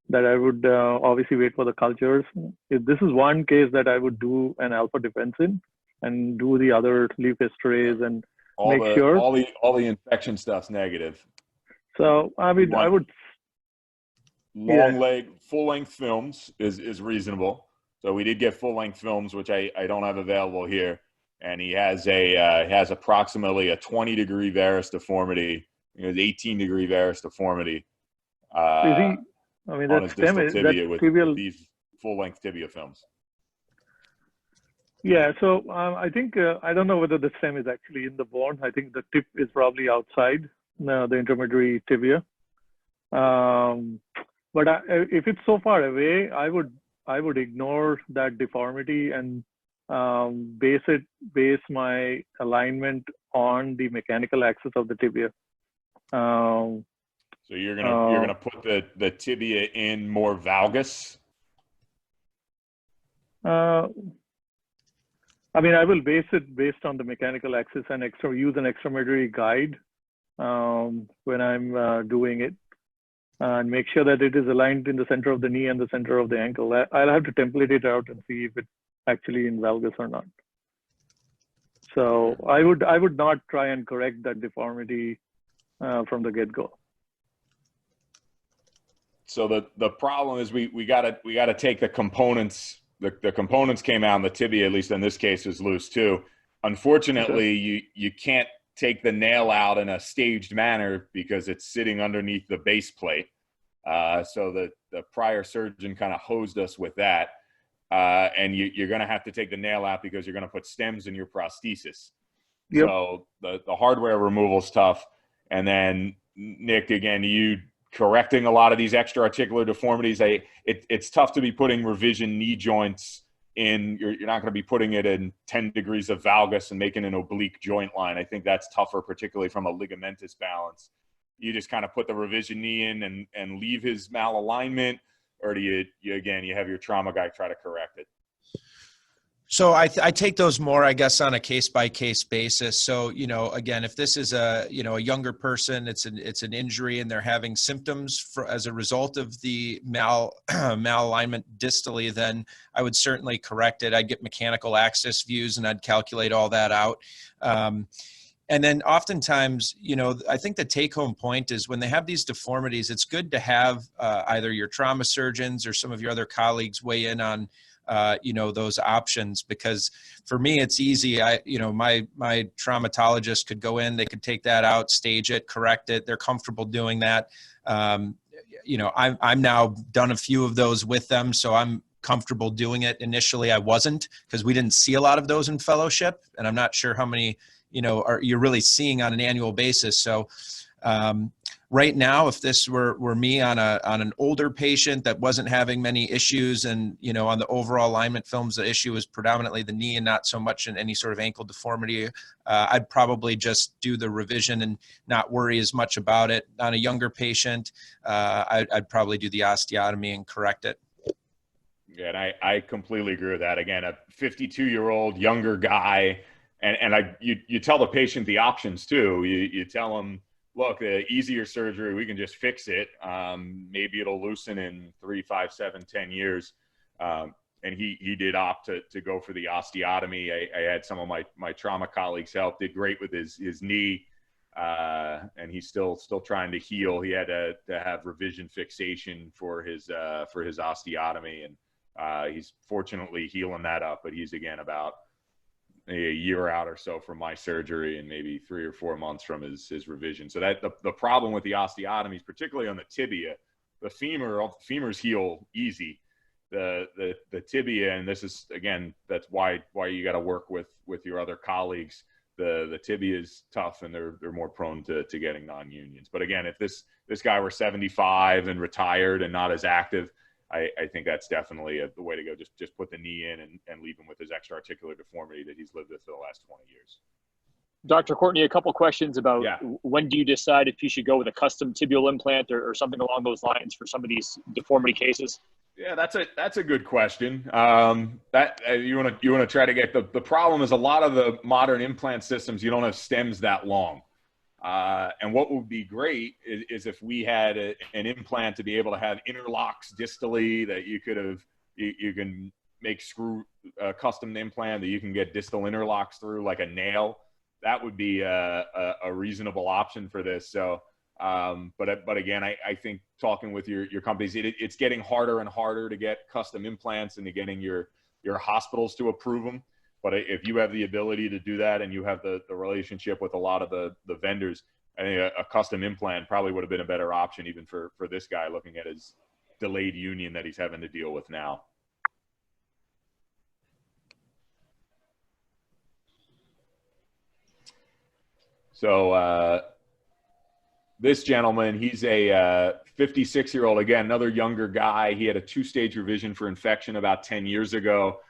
that I would obviously wait for the cultures. If this is one case that I would do an alpha defensin and do the other leaf histories and make sure all the infection stuff's negative. So I mean, I would full length films is reasonable. So we did get full length films, which I don't have available here, and he has approximately a 20-degree varus deformity. He has 18-degree varus deformity. I mean, on his distal tibia with these full length tibia films. Yeah, so I think, I don't know whether the stem is actually in the bone. I think the tip is probably outside the intermediary tibia. But if it's so far away, I would ignore that deformity and base my alignment on the mechanical axis of the tibia. So you're gonna put the tibia in more valgus? I mean, I will base it based on the mechanical axis and use an extramedullary guide when I'm doing it, and make sure that it is aligned in the center of the knee and the center of the ankle. I'll have to template it out and see if it's actually in valgus or not. So I would not try and correct that deformity from the get-go. So the problem is we gotta take the components. The components came out, and the tibia, at least in this case, is loose too. Unfortunately, you can't take the nail out in a staged manner because it's sitting underneath the base plate. So the prior surgeon kind of hosed us with that. And you're going to have to take the nail out because you're going to put stems in your prosthesis. Yep. So the hardware removal is tough. And then, Nick, again, you correcting a lot of these extra-articular deformities. It's tough to be putting revision knee joints in. You're not going to be putting it in 10 degrees of valgus and making an oblique joint line. I think that's tougher, particularly from a ligamentous balance. You just kind of put the revision knee in and leave his malalignment, or do you have your trauma guy try to correct it? So I take those more, I guess, on a case-by-case basis. So, you know, again, if this is a younger person, it's an injury and they're having symptoms as a result of the malalignment distally, then I would certainly correct it. I'd get mechanical axis views and I'd calculate all that out. And then oftentimes, you know, I think the take-home point is when they have these deformities, it's good to have either your trauma surgeons or some of your other colleagues weigh in on those options, because for me, it's easy. My traumatologist could go in, they could take that out, stage it, correct it. They're comfortable doing that. I'm now done a few of those with them, so I'm comfortable doing it. Initially, I wasn't, because we didn't see a lot of those in fellowship, and I'm not sure how many, you're really seeing on an annual basis. So, right now, if this were me on an older patient that wasn't having many issues, and on the overall alignment films, the issue was predominantly the knee and not so much in any sort of ankle deformity, I'd probably just do the revision and not worry as much about it. On a younger patient, I'd probably do the osteotomy and correct it. Yeah, and I completely agree with that. Again, a 52-year-old younger guy, and you tell the patient the options too. You tell them, look, the easier surgery, we can just fix it. Maybe it'll loosen in 3, 5, 7, 10 years. And he did opt to go for the osteotomy. I had some of my trauma colleagues help, did great with his knee. And he's still trying to heal. He had to have revision fixation for his osteotomy. And he's fortunately healing that up, but he's again about a year out or so from my surgery and maybe 3 or 4 months from his revision. So that the problem with the osteotomies, particularly on the tibia, the femurs heal easy. The tibia, and this is, again, that's why you got to work with your other colleagues. The tibia is tough and they're more prone to getting non-unions. But again, if this guy were 75 and retired and not as active, I think that's definitely the way to go. Just put the knee in and leave him with his extra-articular deformity that he's lived with for the last 20 years. Dr. Courtney, a couple questions about when do you decide if you should go with a custom tibial implant or something along those lines for some of these deformity cases? Yeah, that's a good question. That you want to try to get the problem is a lot of the modern implant systems, you don't have stems that long. And what would be great is if we had an implant to be able to have interlocks distally that you can make screw custom implant that you can get distal interlocks through like a nail. That would be a reasonable option for this. So, but again, I think talking with your companies, it's getting harder and harder to get custom implants and to getting your hospitals to approve them. But if you have the ability to do that and you have the relationship with a lot of the vendors, I think a custom implant probably would have been a better option even for this guy looking at his delayed union that he's having to deal with now. So this gentleman, he's a 56-year-old, again, another younger guy. He had a 2-stage revision for infection about 10 years ago.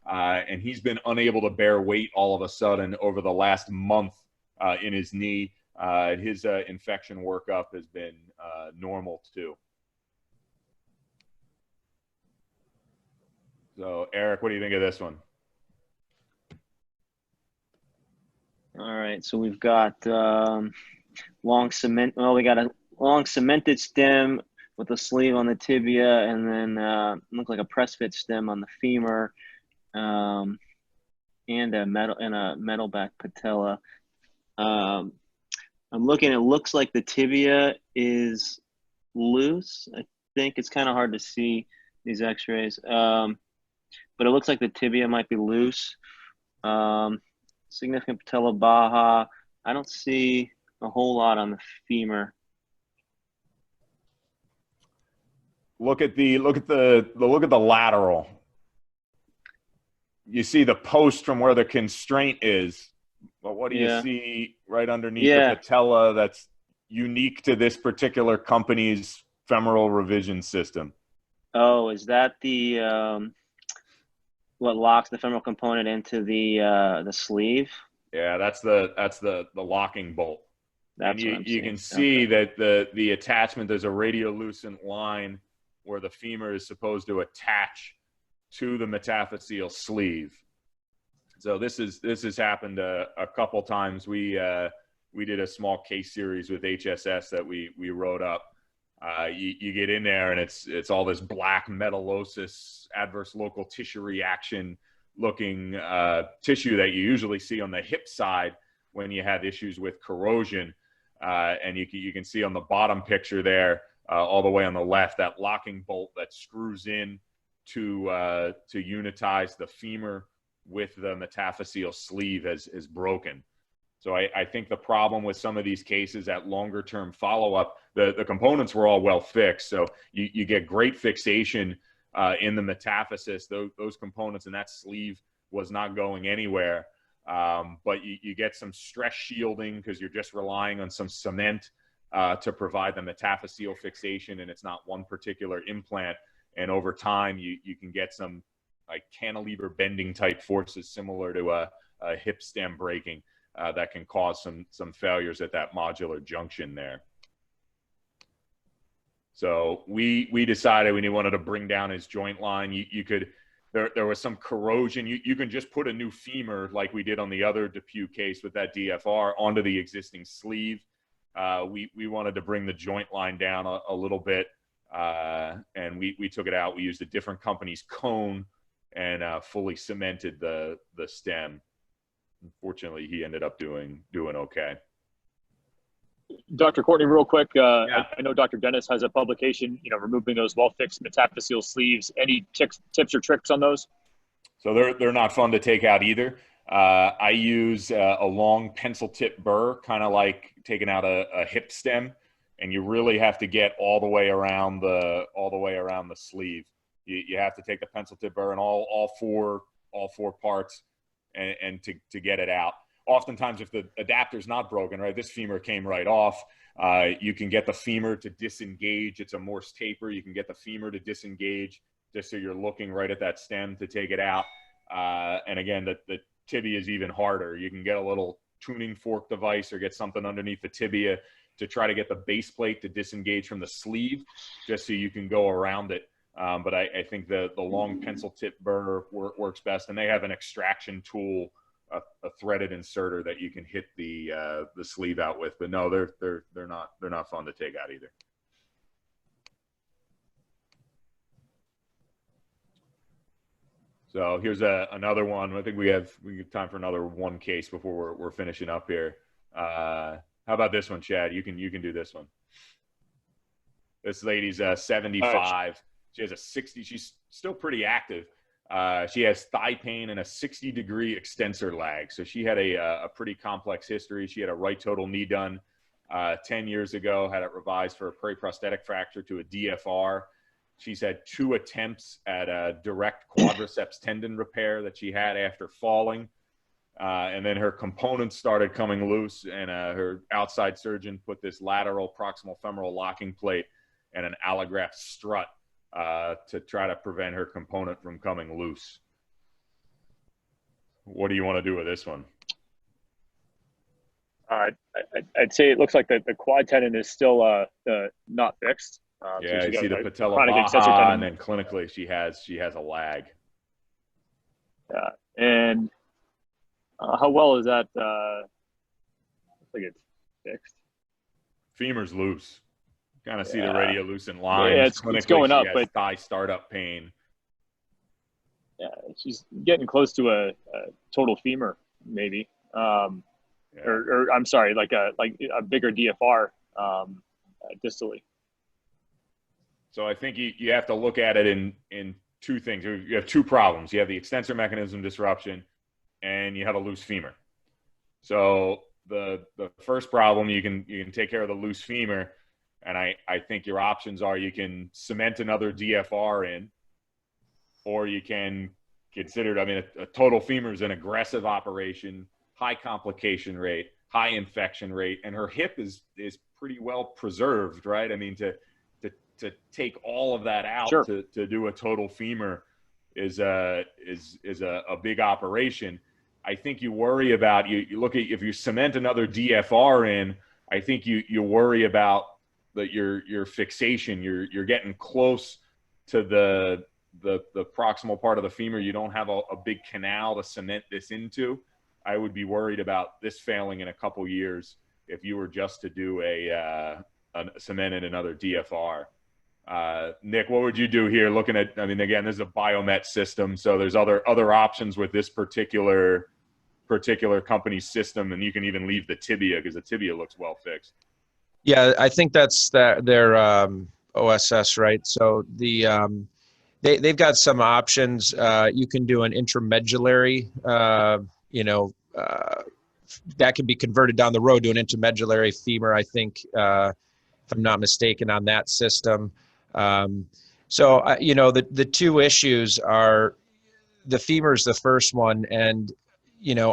And he's been unable to bear weight all of a sudden over the last month in his knee. His infection workup has been normal too. So, Eric, what do you think of this one? All right, so we've got we got a long cemented stem with a sleeve on the tibia, and then look like a press fit stem on the femur. And a metal back patella. I'm looking, it looks like the tibia is loose. I think it's kind of hard to see these x-rays. But it looks like the tibia might be loose. Significant patella baja. I don't see a whole lot on the femur. Look at the lateral. You see the post from where the constraint is, but what do you see right underneath the patella that's unique to this particular company's femoral revision system? Oh, is that the what locks the femoral component into the sleeve? Yeah, that's the locking bolt. That's and you can see that the attachment, there's a radiolucent line where the femur is supposed to attach to the metaphyseal sleeve. So this has happened a couple times. We did a small case series with HSS that we wrote up. You get in there and it's all this black metallosis, adverse local tissue reaction looking tissue that you usually see on the hip side when you have issues with corrosion. And you can see on the bottom picture there, all the way on the left, that locking bolt that screws in to unitize the femur with the metaphyseal sleeve is broken. So I think the problem with some of these cases at longer term follow-up, the components were all well fixed. So you get great fixation in the metaphysis. Those components and that sleeve was not going anywhere. But you get some stress shielding because you're just relying on some cement to provide the metaphyseal fixation, and it's not one particular implant. And over time, you can get some like cantilever bending type forces similar to a hip stem breaking that can cause some failures at that modular junction there. So we decided we wanted to bring down his joint line. There was some corrosion. You can just put a new femur like we did on the other DePuy case with that DFR onto the existing sleeve. We wanted to bring the joint line down a little bit, and we took it out. We used a different company's cone and fully cemented the stem. Unfortunately, he ended up doing okay. Dr. Courtney, real quick, I know Dr. Dennis has a publication, removing those well-fixed metaphyseal sleeves. Any tips or tricks on those? So they're not fun to take out either. I use a long pencil tip burr, kind of like taking out a hip stem, and you really have to get all the way around the sleeve. You have to take the pencil tip burr and all four parts and to get it out. Oftentimes, if the adapter's not broken, right, this femur came right off, you can get the femur to disengage. It's a Morse taper. You can get the femur to disengage just so you're looking right at that stem to take it out. And again, the tibia is even harder. You can get a little tuning fork device or get something underneath the tibia to try to get the base plate to disengage from the sleeve just so you can go around it. But I think the long pencil tip burr works best, and they have an extraction tool, a threaded inserter that you can hit the sleeve out with. But no, they're not fun to take out either. So here's another one. I think we have time for another one case before we're finishing up here. How about this one, Chad? You can do this one. This lady's 75. She has a 60. She's still pretty active. She has thigh pain and a 60-degree extensor lag. So she had a pretty complex history. She had a right total knee done 10 years ago, had it revised for a periprosthetic fracture to a DFR. She's had 2 attempts at a direct quadriceps tendon repair that she had after falling. And then her components started coming loose, and her outside surgeon put this lateral proximal femoral locking plate and an allograft strut to try to prevent her component from coming loose. What do you want to do with this one? I'd say it looks like the quad tendon is still not fixed. Yeah, so you see the patella baja, and then clinically she has a lag. Yeah, and how well is that? Looks like it's fixed. Femur's loose. Kind of see the radiolucent lines. Yeah, it's going up, but thigh startup pain. Yeah, she's getting close to a total femur, maybe. Or I'm sorry, like a bigger DFR distally. So I think you have to look at it in 2 things. You have 2 problems. You have the extensor mechanism disruption, and you have a loose femur. So the first problem, you can take care of the loose femur. And I think your options are you can cement another DFR in, or you can consider, a total femur is an aggressive operation, high complication rate, high infection rate, and her hip is pretty well preserved, right? To take all of that out to do a total femur is a big operation. I think you worry about, you look at, if you cement another DFR in, I think you worry about that your fixation, you're getting close to the the proximal part of the femur, you don't have a big canal to cement this into, I would be worried about this failing in a couple years if you were just to do a cement in another DFR. Nick, what would you do here? Looking at, I mean, again, this is a biomet system, so there's other options with this particular company's system, and you can even leave the tibia because the tibia looks well fixed. Yeah, I think that's their OSS, right? So they've got some options. You can do an intramedullary, that can be converted down the road to an intramedullary femur, I think, if I'm not mistaken, on that system. The two issues are the femur is the first one, and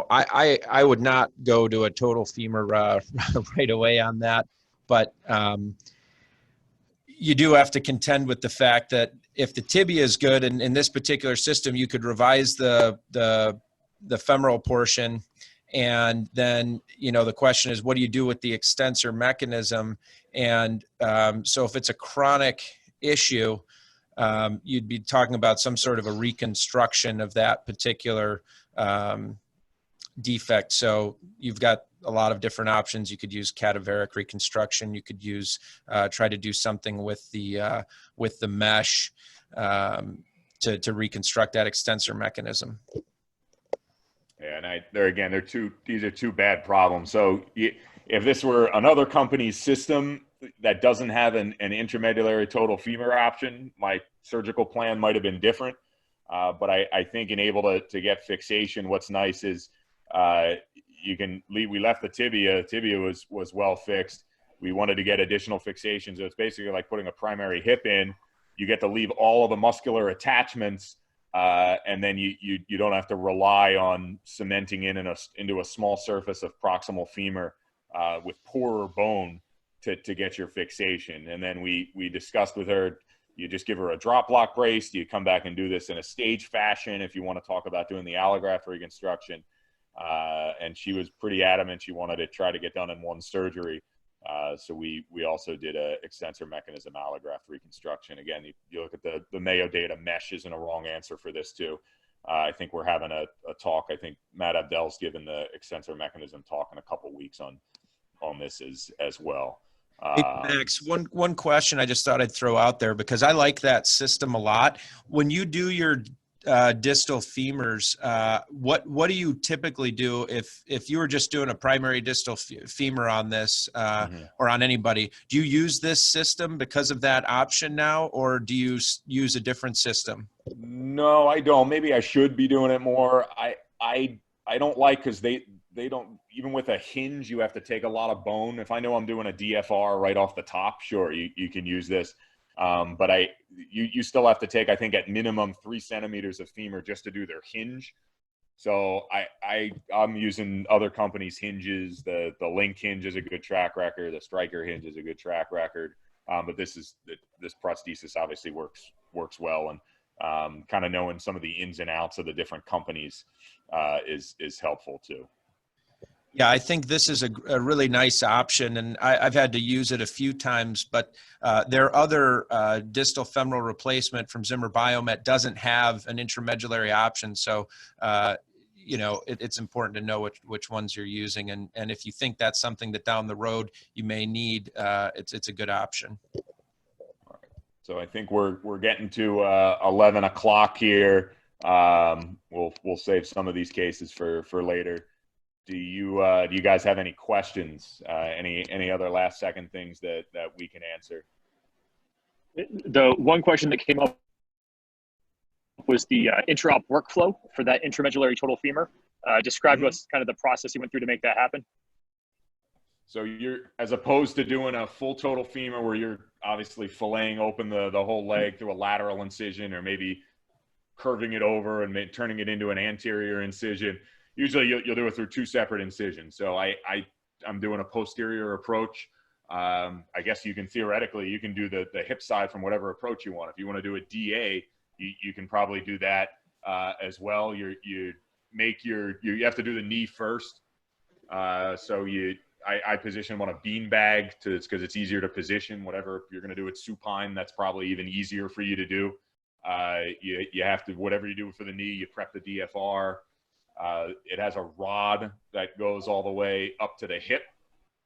I would not go to a total femur right away on that, but you do have to contend with the fact that if the tibia is good, and in this particular system, you could revise the femoral portion. And then, the question is, what do you do with the extensor mechanism? And so if it's a chronic issue, you'd be talking about some sort of a reconstruction of that particular defect. So you've got a lot of different options. You could use cadaveric reconstruction. You could use, try to do something with the mesh to reconstruct that extensor mechanism. Yeah, and these are two bad problems. So if this were another company's system that doesn't have an intramedullary total femur option, my surgical plan might have been different. But I think in able to get fixation, what's nice is we left the tibia. Tibia was well fixed. We wanted to get additional fixation. So it's basically like putting a primary hip in. You get to leave all of the muscular attachments, and then you don't have to rely on cementing into a small surface of proximal femur with poorer bone to get your fixation. And then we discussed with her, you just give her a drop block brace. Do you come back and do this in a stage fashion if you want to talk about doing the allograft reconstruction? And she was pretty adamant she wanted to try to get done in one surgery. So we also did a extensor mechanism allograft reconstruction. Again, you look at the Mayo data, mesh isn't a wrong answer for this too. I think we're having a talk. I think Matt Abdel's given the extensor mechanism talk in a couple weeks on this as well. Hey, Max, one question I just thought I'd throw out there because I like that system a lot. When you do your distal femurs, what do you typically do if you were just doing a primary distal femur on this or on anybody? Do you use this system because of that option now, or do you use a different system? No, I don't. Maybe I should be doing it more. I don't like, because they don't, even with a hinge, you have to take a lot of bone. If I know I'm doing a DFR right off the top, sure, you can use this. But you still have to take, I think, at minimum 3 centimeters of femur just to do their hinge. So I'm using other companies' hinges. The Link hinge is a good track record. The Stryker hinge is a good track record. But this prosthesis obviously works well, and kind of knowing some of the ins and outs of the different companies is helpful too. Yeah, I think this is a really nice option, and I've had to use it a few times, but their other distal femoral replacement from Zimmer Biomet doesn't have an intramedullary option. So, it's important to know which ones you're using. And if you think that's something that down the road you may need, it's a good option. All right. So I think we're getting to 11 o'clock here. We'll save some of these cases for later. Do you guys have any questions? Any other last second things that we can answer? The one question that came up was the intra-op workflow for that intramedullary total femur. Describe to us kind of the process you went through to make that happen. So you're, as opposed to doing a full total femur where you're obviously filleting open the whole leg through a lateral incision, or maybe curving it over and turning it into an anterior incision. Usually you'll do it through 2 separate incisions. So I'm doing a posterior approach. I guess you can theoretically, you can do the hip side from whatever approach you want. If you want to do a DA, you can probably do that as well. You have to do the knee first. So I position them on a bean bag because it's easier to position. Whatever you're going to do at supine, that's probably even easier for you to do. You have to, whatever you do for the knee, you prep the DFR. It has a rod that goes all the way up to the hip.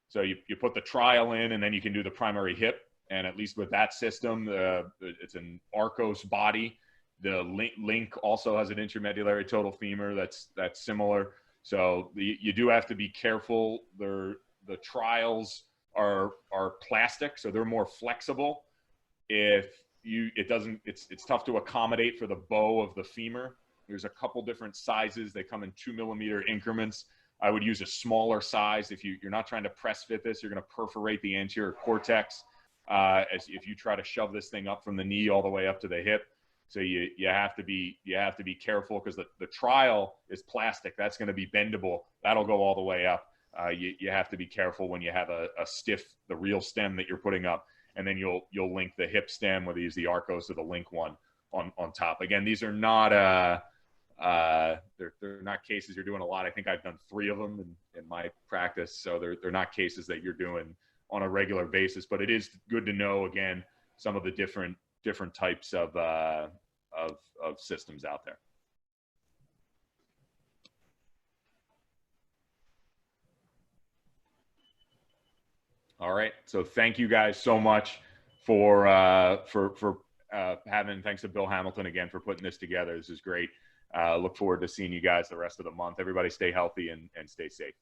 So you put the trial in, and then you can do the primary hip. And at least with that system, it's an AAHKS body. The link also has an intramedullary total femur that's similar. So you do have to be careful. The trials are plastic, so they're more flexible. It's tough to accommodate for the bow of the femur. There's a couple different sizes. They come in 2 millimeter increments. I would use a smaller size. If you're not trying to press fit this, you're going to perforate the anterior cortex as if you try to shove this thing up from the knee all the way up to the hip. So you have to be careful, because the trial is plastic. That's going to be bendable. That'll go all the way up. You have to be careful when you have a stiff, the real stem that you're putting up, and then you'll link the hip stem, whether you use the AAHKS or the link one on top. Again, these are not they're not cases you're doing a lot. I think I've done 3 of them in my practice, so they're not cases that you're doing on a regular basis. But it is good to know, again, some of the different types of systems out there. All right. So thank you guys so much for having. Thanks to Bill Hamilton again for putting this together. This is great. Look forward to seeing you guys the rest of the month. Everybody stay healthy and stay safe.